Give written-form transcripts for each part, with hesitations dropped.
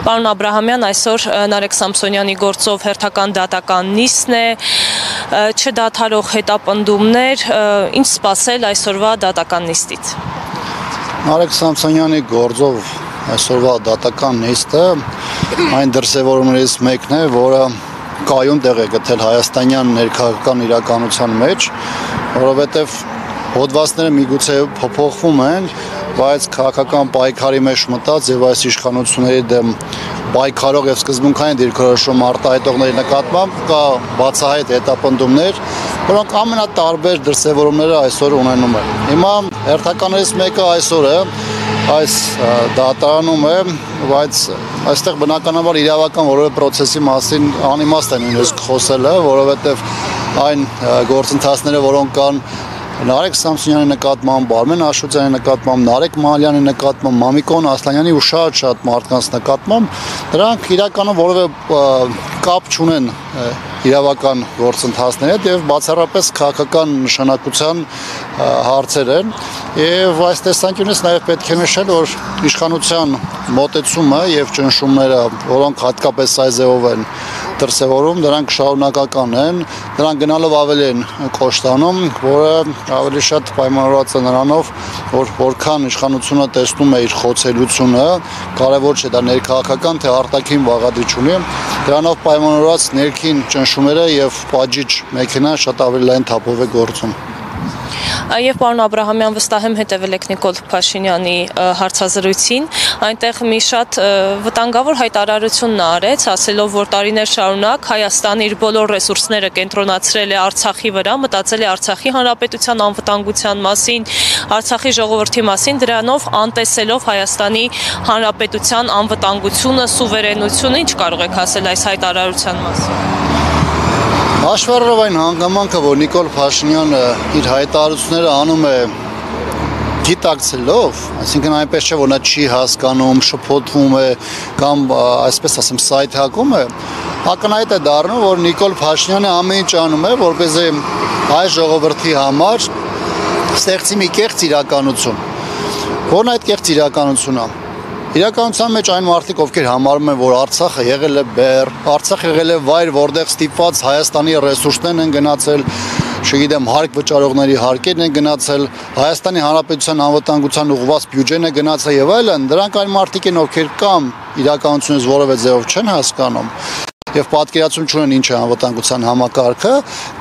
Պարոն Աբրահամյան, այսօր Նարեկ Սամսոնյանի գործով հերթական դատական նիստն է, չդադարող հետապնդումներ, ինչ սպասել այսօրվա դատական նիստից։ Նարեկ Սամսոնյանի գործով այսօրվա դատական նիստը այն դրսևորումներից մեկն է, որը կայուն տեղ է գտել հայաստանյան ներքաղաքական իրականության մեջ, որովհետև հոդվածները միգուցե փոփոխվում են, բայց քաղաքական պայքարի մեջ մտած եւ այս իշխանությունների դեմ պայքարող եւ սկզբունքային դիրքորոշում արտահայտողների նկատմամբ կա բացահայտ հետապնդումներ, որոնք ամենատարբեր դրսևորումները այսօր ունենում են։ Հիմա հերթականներից մեկը այսօր է, այս դատարանում է, բայց այստեղ բնականաբար իրավական որևէ process-ի մասին անիմաստ է նույնիսկ խոսելը, որովհետեւ այն գործընթացները, որոնք կան Նարեկ Սամսոնյանի նկատմամբ, Արմեն Աշոտյանի նկատմամբ, Նարեկ Մանուկյանի նկատմամբ, Մամիկոն Ասլանյանի ու շատ մարդկանց նկատմամբ, դրանք իրականում որևէ կապ չունեն իրավական գործընթացների հետ եւ բացառապես քաղաքական նշանակության հարցեր են եւ այս տեսանկյունից նաեւ պետք է նշել, որ իշխանության մոտեցումը եւ ճնշումները, որոնք հատկապես այս ձևով են դրսևորում, դրանք շարունակական են, դրանք գնալով ավելի են կոշտանում, որը ավելի շատ պայմանավորված է նրանով, որ որքան իշխանությունը տեսնում է իր խոցելությունը, կարևոր չէ դա ներքաղաքական թե արտաքին բաղադրիչ ունի, դրանով պայմանավորված ներքին ճնշումները եւ պատժիչ մեքենան շատ ավելի լայն թափով է գործում։ Եվ պարոն Աբրահամյան, վստահ եմ հետևել եք Նիկոլ Փաշինյանի հարցազրույցին, այնտեղ մի շատ վտանգավոր հայտարարություն արեց, ասելով, որ տարիներ շարունակ Հայաստանը իր բոլոր ռեսուրսները կենտրոնացրել է Արցախի վրա, մտածել է Արցախի հանրապետության անվտանգության մասին, Արցախի ժողովրդի մասին, դրանով անտեսելով Հայաստանի հանրապետության անվտանգությունը, սուվերենությունը, ինչ կարող եք ասել այս հայտարարության մասին։ Հաշվառով այն հանգամանքը, որ Նիկոլ Փաշինյանը իր հայտարարությունները անում է գիտակցելով, այսինքն այնպես չէ, որ նա չի հասկանում, շփոթվում է կամ այսպես ասեմ սայթ հակում է, ակնհայտ է դառնում, որ Նիկոլ Փաշինյանը ամեն ինչ անում է, որպեսզի այս ժողովրդի համար ստեղծի մի կեղծ իրականություն։ Որն այդ կեղծ իրականությունն է։ Իրականության մեջ այն մարդիկ, ովքեր համարում են, որ Արցախը եղել է բեռ, Արցախը եղել է վայր, որտեղ ստիպված Հայաստանի ռեսուրսներն են գնացել, չգիտեմ, հարկ վճարողների հարկերն են գնացել, Հայաստանի Հանրապետության անվտանգության ուղղված բյուջեն է գնացել եւ այլն, դրանք այն մարդիկ են, ովքեր կամ իրականությունից որևէ ձևով չեն հասկանում եւ պատկերացում չունեն ինչ է անվտանգության համակարգը,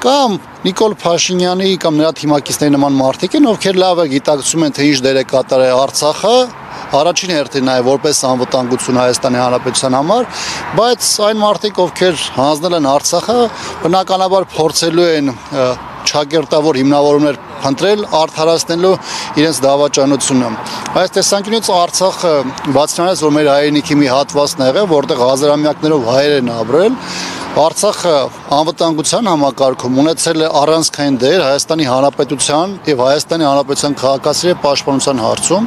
կամ Նիկոլ Փաշինյանի կամ նրա թիմակիցների նման մարդիկ են, ովքեր լավ է գիտակցում են, թե ինչ դեր է կատարել Արցախը առաջին հերթին նաև որպես անվտանգություն Հայաստանի Հանրապետության համար, բայց այն մարդիկ, ովքեր հանձնել են Արցախը, բնականաբար փորձելու են չակերտավոր հիմնավորումներ փնտրել, արդարացնելու իրենց դավաճանությունը։ Այս տեսանկյունից Արցախը բացառապես որ մեր հայրենիքի մի հատվածն է եղել, որտեղ հազարամյակներով հայեր են ապրել, Արցախը անվտանգության համակարգում ունեցել է առանցքային դեր Հայաստանի Հանրապետության եւ Հայաստանի Հանրապետության քաղաքացիների պաշտպանության հարցում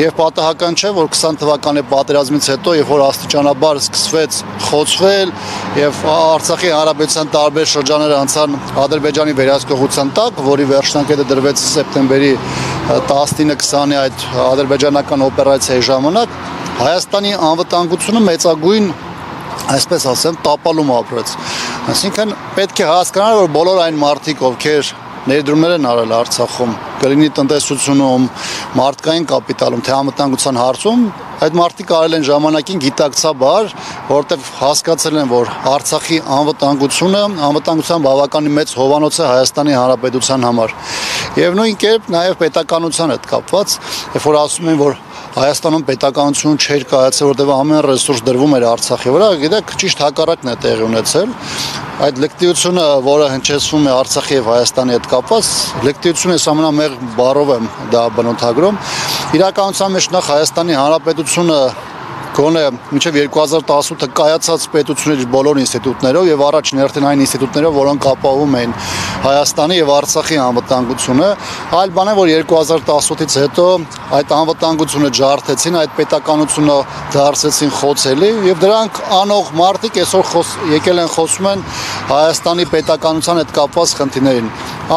եւ պատահական չէ որ 20 թվականի պատերազմից հետո երբ որ աստիճանաբար սկսվեց խոցվել եւ Արցախի Հանրապետության տարբեր շրջաններ անցան Ադրբեջանի վերահսկողության տակ, որի վերջնակետը դրվեց սեպտեմբերի 19-20-ի այդ ադրբեջանական օպերացիայի ժամանակ Հայաստանի անվտանգությունը մեծագույն այսպես ասեմ, տապալում ապրեց։ Այսինքն պետք է հասկանալ, որ բոլոր այն մարդիկ, ովքեր ներդրումներ են արել Արցախում, կլինի տնտեսությունում, մարդկային կապիտալում, թե անվտանգության հարցում, այդ մարդիկ արել են ժամանակին գիտակցաբար, որտեղ հասկացել են, որ Արցախի անվտանգությունը, անվտանգության բավականին մեծ հովանոց է Հայաստանի Հանրապետության համար։ Եվ նույն կերպ նաև պետականության հետ կապված, երբ որ ասում են, որ Հայաստանում պետականություն չէր կայացել, որտեղ ամեն ռեսուրս դրվում էր Արցախի վրա, գիտեք, ճիշտ հակառակն է տեղի ունեցել։ Այդ լկտիությունը, որը հնչեցվում է Արցախի եւ Հայաստանի հետ կապված, լկտիությունը ամենամեղ բառով եմ դա բնութագրում։ Իրականության մեջ նախ Հայաստանի Հանրապետությունը գոնե մինչև 2018-ը կայացած պետությունների բոլոր ինստիտուտներով եւ առաջին հերթին այն ինստիտուտներով, որոնք ապահովում են Հայաստանի եւ Արցախի անվտանգությունը, այլ բան է, որ 2018-ից հետո այդ անվտանգությունը ջարդեցին, այդ պետականությունը դարձեցին խոցելի եւ դրանք անող մարդիկ այսօր եկել են խոսում են Հայաստանի պետականության հետ կապված խնդիրներին։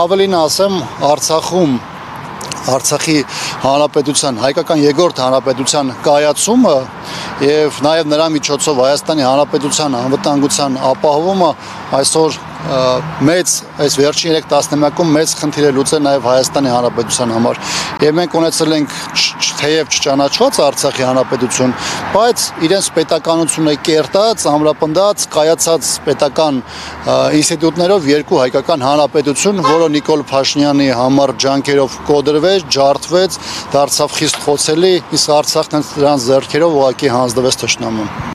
Ավելին ասեմ, Արցախում Արցախի հանրապետության հայկական երկրորդ հանրապետության կայացումը եւ նաեւ նրա միջոցով Հայաստանի հանրապետության անվտանգության ապահովումը այսօր մեծ այս վերջին 3 տասնամյակում մեծ խնդիր է լուծել նաև Հայաստանի Հանրապետության համար։ Եվ մենք ունեցել ենք թեև չճանաչված Արցախի Հանրապետություն, բայց իրենց պետականությունը կերտած, ամրապնդած, կայացած պետական ինստիտուտներով երկու հայկական հանրապետություն, որը Նիկոլ Փաշինյանի համար ջանքերով կոդրվեց, ջարդվեց, դարձավ խիստ խոցելի, իսկ Արցախն դրանց ձեռքերով ուղղակի հանձնվեց թշնամուն։